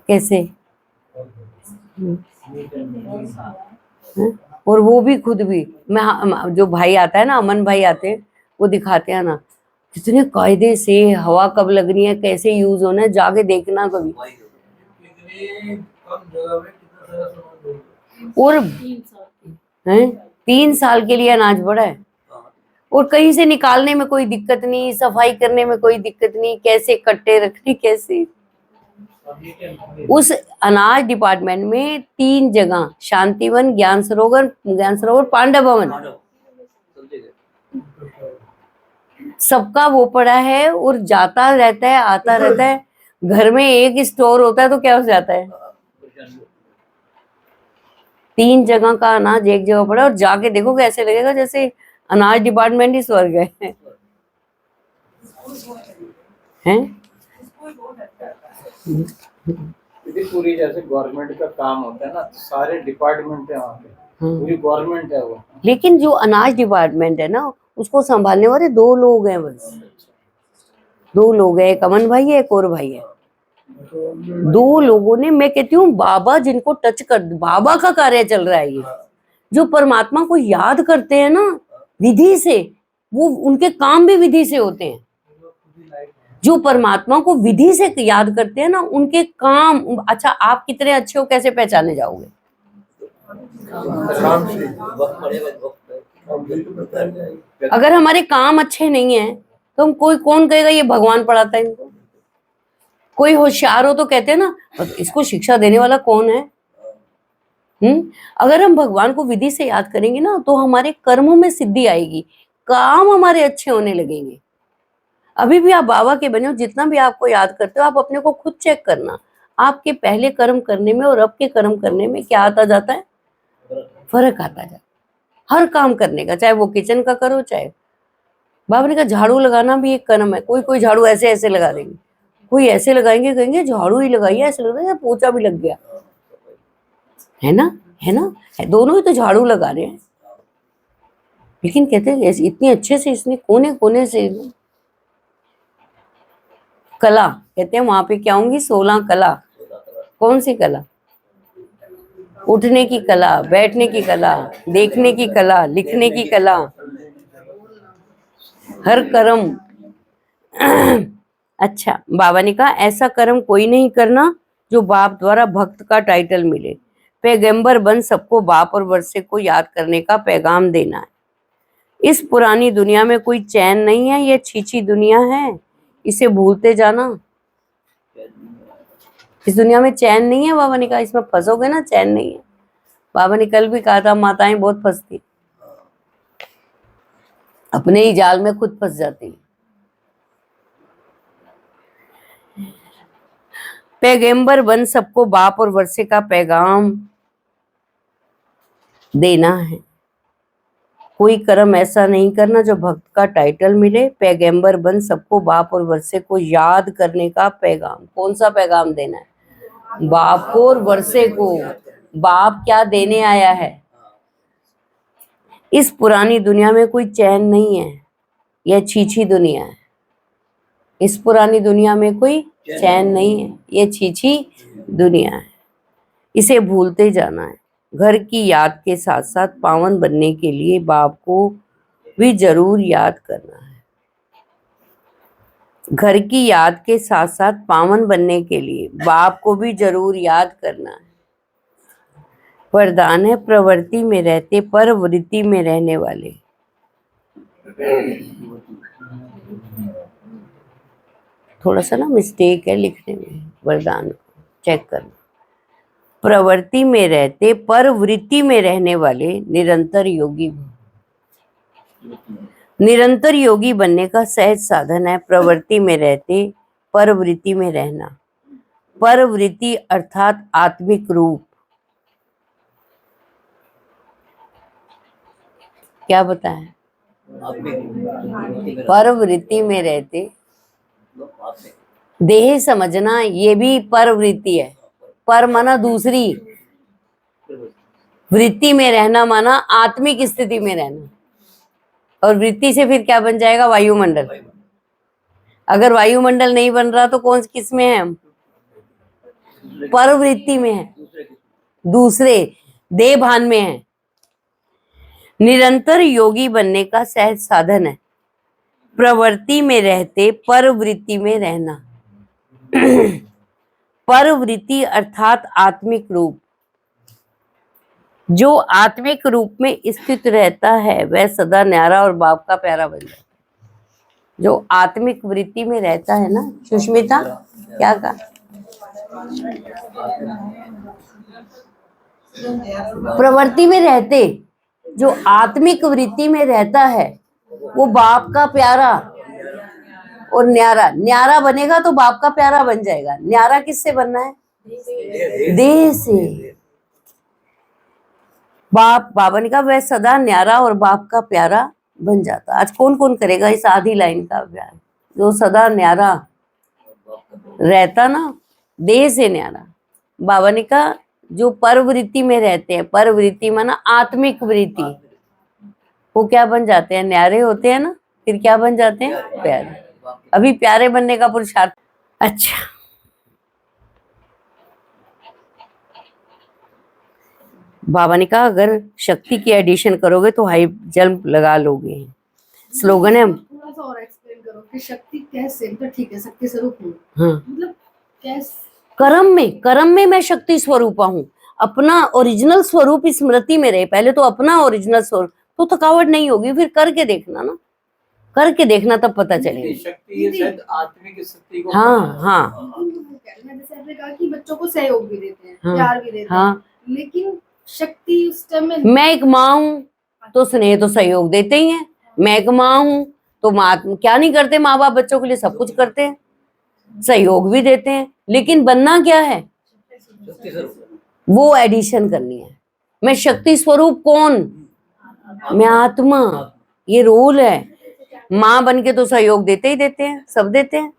कैसे हैं? और वो भी खुद भी, मैं जो भाई आता है ना, अमन भाई आते हैं, वो दिखाते हैं ना कितने कायदे से, हवा कब लगनी है, कैसे यूज होना है, जाके देखना कभी। और 3 साल के लिए अनाज बढ़ा है, और कहीं से निकालने में कोई दिक्कत नहीं, सफाई करने में कोई दिक्कत नहीं, कैसे कट्टे रखने, कैसे। उस अनाज डिपार्टमेंट में 3 जगह, शांतिवन, ज्ञान सरोवर, पांडव भवन, सबका वो पड़ा है, और जाता रहता है, आता रहता है। घर में एक स्टोर होता है तो क्या हो जाता है? 3 जगह का अनाज एक जगह पड़ा है, और जाके देखोगे ऐसे लगेगा जैसे अनाज डिपार्टमेंट ही स्वर्ग है। हैं? पूरी जैसे गवर्नमेंट का काम होता है ना, सारे डिपार्टमेंट है वहाँ पे, पूरी गवर्नमेंट है वो। लेकिन जो अनाज डिपार्टमेंट है ना, उसको संभालने वाले 2 लोग हैं बस। 2 लोग हैं, एक अमन भाई है, एक और भाई है। 2 लोगों ने, मैं कहती हूँ बाबा जिनको टच कर, बाबा का कार्य चल रहा है ये। जो परमात्मा को याद करते हैं ना विधि से, वो उनके काम भी विधि से होते हैं। जो परमात्मा को विधि से याद करते हैं ना, उनके काम। अच्छा, आप कितने अच्छे हो कैसे पहचाने जाओगे? अगर हमारे काम अच्छे नहीं है तो हम, कौन कहेगा ये भगवान पढ़ाता है इनको? कोई होशियार हो तो कहते हैं ना, इसको शिक्षा देने वाला कौन है? अगर हम भगवान को विधि से याद करेंगे ना, तो हमारे कर्मों में सिद्धि आएगी, काम हमारे अच्छे होने लगेंगे। अभी भी आप बाबा के बने हो, जितना भी आपको याद करते हो, आप अपने को खुद चेक करना, आपके पहले कर्म करने में और अब के कर्म करने में क्या आता जाता है? फर्क आता जाता है। हर काम करने का, चाहे वो किचन का करो, चाहे बाबा ने कहा झाड़ू लगाना भी एक कर्म है। कोई झाड़ू ऐसे ऐसे लगा देंगे, कोई ऐसे लगाएंगे, कहेंगे झाड़ू ही लगाई है, ऐसे लग रहा है पोछा भी लग गया है ना, है ना, है, दोनों ही तो झाड़ू लगा रहे हैं। लेकिन कहते हैं इतने अच्छे से इसने कोने कोने से कला, कहते हैं वहां पे क्या होंगी? 16 कला। कौन सी कला? उठने की कला, बैठने की कला, देखने की कला, लिखने की कला, हर कर्म। अच्छा, बाबा ने कहा ऐसा कर्म कोई नहीं करना जो बाप द्वारा भक्त का टाइटल मिले। पैगंबर बन सबको बाप और वर्षे को याद करने का पैगाम देना है। इस पुरानी दुनिया में कोई चैन नहीं है, ये छीछी दुनिया है, इसे भूलते जाना। इस दुनिया में चैन नहीं है, बाबा ने कहा, इसमें फंसोगे ना, चैन नहीं है। बाबा ने कल भी कहा था, माताएं बहुत फंसती, अपने ही जाल में खुद फंस जाती। पैगंबर बन सबको बाप और वर्षे का पैगाम देना है। कोई कर्म ऐसा नहीं करना जो भक्त का टाइटल मिले, पैगंबर बन सबको बाप और वर्षे को याद करने का पैगाम। कौन सा पैगाम देना है? बाप को और वर्षे को। बाप क्या देने आया है? इस पुरानी दुनिया में कोई चैन नहीं है, यह छीछी दुनिया है। इस पुरानी दुनिया में कोई चैन नहीं है, यह छीछी दुनिया है। इसे भूलते जाना है। घर की याद के साथ साथ पावन बनने के लिए बाप को भी जरूर याद करना है। घर की याद के साथ साथ पावन बनने के लिए बाप को भी जरूर याद करना है। वरदान है प्रवृत्ति में रहते पर वृत्ति में रहने वाले। थोड़ा सा ना मिस्टेक है लिखने में, वरदान को चेक करना। प्रवृत्ति में रहते पर वृत्ति में रहने वाले निरंतर योगी। निरंतर योगी बनने का सहज साधन है प्रवृत्ति में रहते पर वृत्ति में रहना। पर वृत्ति अर्थात आत्मिक रूप। क्या बताएं? पर वृत्ति में रहते, देह समझना ये भी पर वृत्ति है। पर माना दूसरी, वृत्ति में रहना माना आत्मिक स्थिति में रहना, और वृत्ति से फिर क्या बन जाएगा? वायुमंडल। अगर वायुमंडल नहीं बन रहा तो कौन किस में है हम? पर वृत्ति में है, दूसरे देह भान में है। निरंतर योगी बनने का सहज साधन है प्रवृत्ति में रहते पर वृत्ति में रहना। पर वृत्ति अर्थात आत्मिक रूप। जो आत्मिक रूप में स्थित रहता है वह सदा न्यारा और बाप का प्यारा बन जाता है। जो आत्मिक वृत्ति में रहता है ना, सुष्मिता क्या कहा? प्रवृत्ति में रहते, जो आत्मिक वृत्ति में रहता है वो बाप का प्यारा और न्यारा। न्यारा बनेगा तो बाप का प्यारा बन जाएगा। न्यारा किससे बनना है? देह से। बाबा ने कहा वह सदा न्यारा और बाप का प्यारा बन जाता। आज कौन कौन करेगा इस आधी लाइन का अभ्यास? जो सदा न्यारा रहता ना, देह से न्यारा। बाबा ने कहा जो परवृत्ति में रहते हैं, परवृत्ति माना आत्मिक वृत्ति, वो क्या बन जाते हैं? न्यारे होते हैं ना, फिर क्या बन जाते हैं? प्यारे। अभी प्यारे बनने का पुरुषार्थ। अच्छा, बाबा ने कहा अगर शक्ति की एडिशन करोगे तो हाई जंप लगा लोगे। स्लोगन है। थोड़ा सा और एक्सप्लेन करो कि शक्ति कैसे? तो ठीक है, शक्ति स्वरूप हूँ, हाँ, मतलब कैसे? कर्म में मैं शक्ति स्वरूप हूँ। अपना ओरिजिनल स्वरूप स्मृति में रहे। पहले तो अपना ओरिजिनल स्वरूप, तो थकावट नहीं होगी। फिर करके देखना ना, करके देखना तब पता चलेगा। शक्ति ये शायद आत्मिक शक्ति को। हाँ हाँ जैसे आपने कहा कि बच्चों को सहयोग भी देते हैं, हाँ, प्यार भी देते हाँ, हैं, लेकिन शक्ति उस टाइम में। मैं एक माँ हूँ तो स्नेह तो सहयोग देते ही हैं। मैं एक माँ हूँ तो माँ क्या नहीं करते? माँ बाप बच्चों के लिए सब कुछ करते हैं, सहयोग भी देते हैं। लेकिन बनना क्या है? वो एडिशन करनी है। मैं शक्ति स्वरूप कौन? मैं आत्मा। ये रोल है। माँ बन के तो सहयोग देते ही देते हैं, सब देते हैं,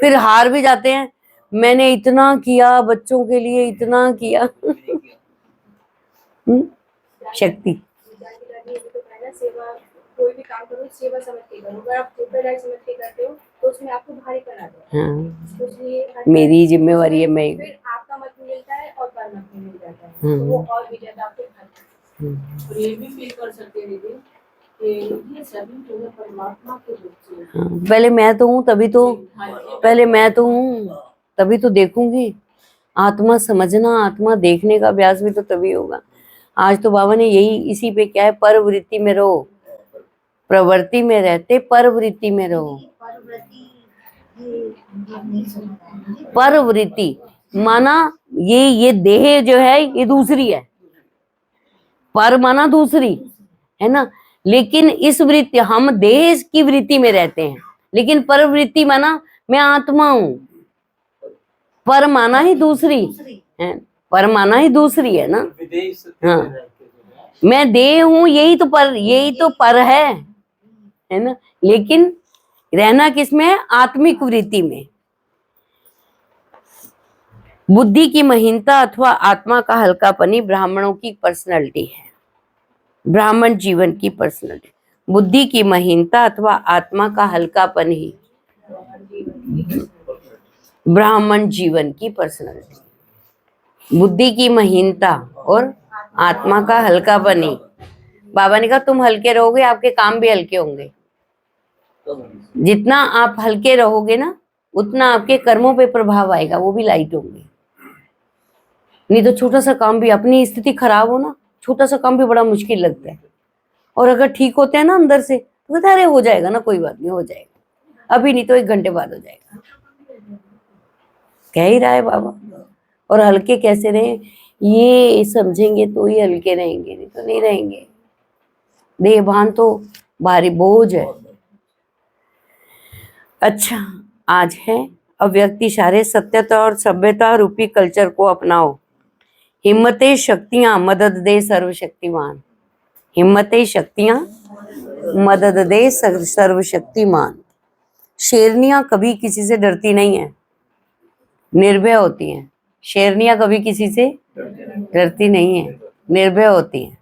फिर हार भी जाते हैं। मैंने इतना किया बच्चों के लिए, इतना किया। शक्ति कोई भी काम करो सेवा समझ के करो। अगर आप सुपरवाइज समझ के करते हो तो उसमें आपको भारी पना दो। हाँ, इसलिए मेरी जिम्मेवारी है। मैं फिर आपका मत मिलता है और पर मत मिल जाता है, तो वो और भी ज्यादा आपको और ये भी फील कर सकते हैं दीदी कि ये सभी जो है परमात्मा के बच्चे हैं। हाँ, पहले मैं तो हूँ तभी तो, पहले मैं तो हूँ तभी तो देखूंगी। आत्मा समझना, आत्मा देखने का अभ्यास भी तो तभी होगा। आज तो बाबा ने यही इसी पे क्या है, परवृत्ति में रहो। प्रवृत्ति में रहते परवृत्ति में रहो। परवृत्ति माना ये देह जो है ये दूसरी है। पर माना दूसरी है ना, लेकिन इस वृत्ति, हम देह की वृत्ति में रहते हैं, लेकिन परवृत्ति माना मैं आत्मा हूं। पर माना ही दूसरी है, पर माना ही दूसरी है ना। हाँ, मैं देह हूं, यही तो पर है ना। लेकिन रहना किसमें है? आत्मिक वृत्ति में। बुद्धि की महीनता अथवा आत्मा का हल्कापनी ब्राह्मणों की पर्सनैलिटी है, ब्राह्मण जीवन की पर्सनैलिटी। बुद्धि की महीनता अथवा आत्मा का हल्कापन ही ब्राह्मण जीवन की पर्सनैलिटी। बुद्धि की महीनता और आत्मा का हल्कापन ही। बाबा ने कहा तुम हल्के रहोगे, आपके काम भी हल्के होंगे। जितना आप हल्के रहोगे ना, उतना आपके कर्मों पे प्रभाव आएगा, वो भी लाइट होंगे। नहीं तो छोटा सा काम भी, अपनी स्थिति खराब हो ना, छोटा सा काम भी बड़ा मुश्किल लगता है। और अगर ठीक होते हैं ना अंदर से, तो कहते हैं अरे हो जाएगा ना, कोई बात नहीं, हो जाएगा, अभी नहीं तो 1 घंटे बाद हो जाएगा। कह ही रहा है बाबा। और हल्के कैसे रहे, ये समझेंगे तो ही हल्के रहेंगे, नहीं तो नहीं रहेंगे। देहभान तो भारी बोझ है। अच्छा, आज है अव्यक्त इशारे। सत्यता और सभ्यता रूपी कल्चर को अपनाओ। हिम्मतें शक्तियां मदद दे सर्वशक्तिमान। हिम्मतें शक्तियां मदद दे सर्वशक्तिमान। शेरनियां कभी किसी से डरती नहीं है, निर्भय होती हैं। शेरनियां कभी किसी से डरती नहीं है, निर्भय होती हैं।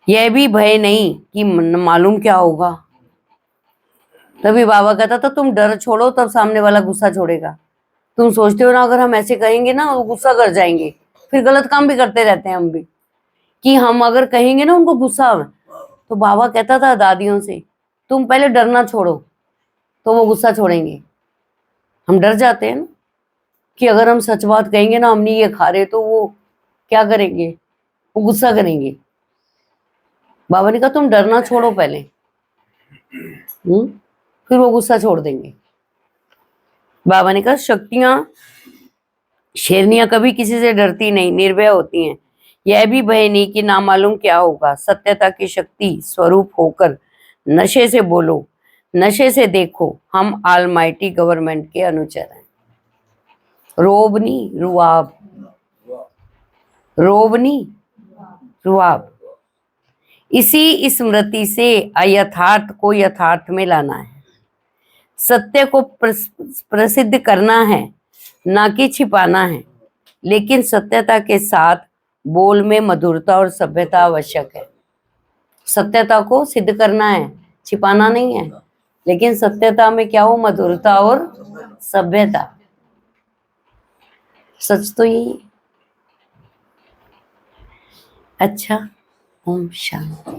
यह भी भय नहीं कि मालूम क्या होगा। तभी बाबा कहता था तुम डर छोड़ो, तब सामने वाला गुस्सा छोड़ेगा। तुम सोचते हो ना अगर हम ऐसे कहेंगे ना, वो गुस्सा कर जाएंगे, फिर गलत काम भी करते रहते हैं हम भी, कि हम अगर कहेंगे ना उनको गुस्सा। तो बाबा कहता था दादियों से, तुम पहले डरना छोड़ो तो वो गुस्सा छोड़ेंगे। हम डर जाते हैं ना कि अगर हम सच बात कहेंगे ना, हम नहीं ये खा रहे, तो वो क्या करेंगे, वो गुस्सा करेंगे। बाबा ने कहा तुम डरना छोड़ो पहले, फिर वो गुस्सा छोड़ देंगे। बाबा ने कहा शेरनियां कभी किसी से डरती नहीं, निर्भय होती हैं। यह भी भय नहीं कि नामालूम क्या होगा। सत्यता की शक्ति स्वरूप होकर नशे से बोलो, नशे से देखो, हम ऑलमाइटी गवर्नमेंट के अनुचर हैं। रोब नहीं, रुआब। रोब नहीं, रुआब। इसी स्मृति से अयथार्थ को यथार्थ में लाना है। सत्य को प्रसिद्ध करना है, ना कि छिपाना है। लेकिन सत्यता के साथ बोल में मधुरता और सभ्यता आवश्यक है। सत्यता को सिद्ध करना है, छिपाना नहीं है। लेकिन सत्यता में क्या हो? मधुरता और सभ्यता। सच तो यही है। अच्छा, ओम शांति।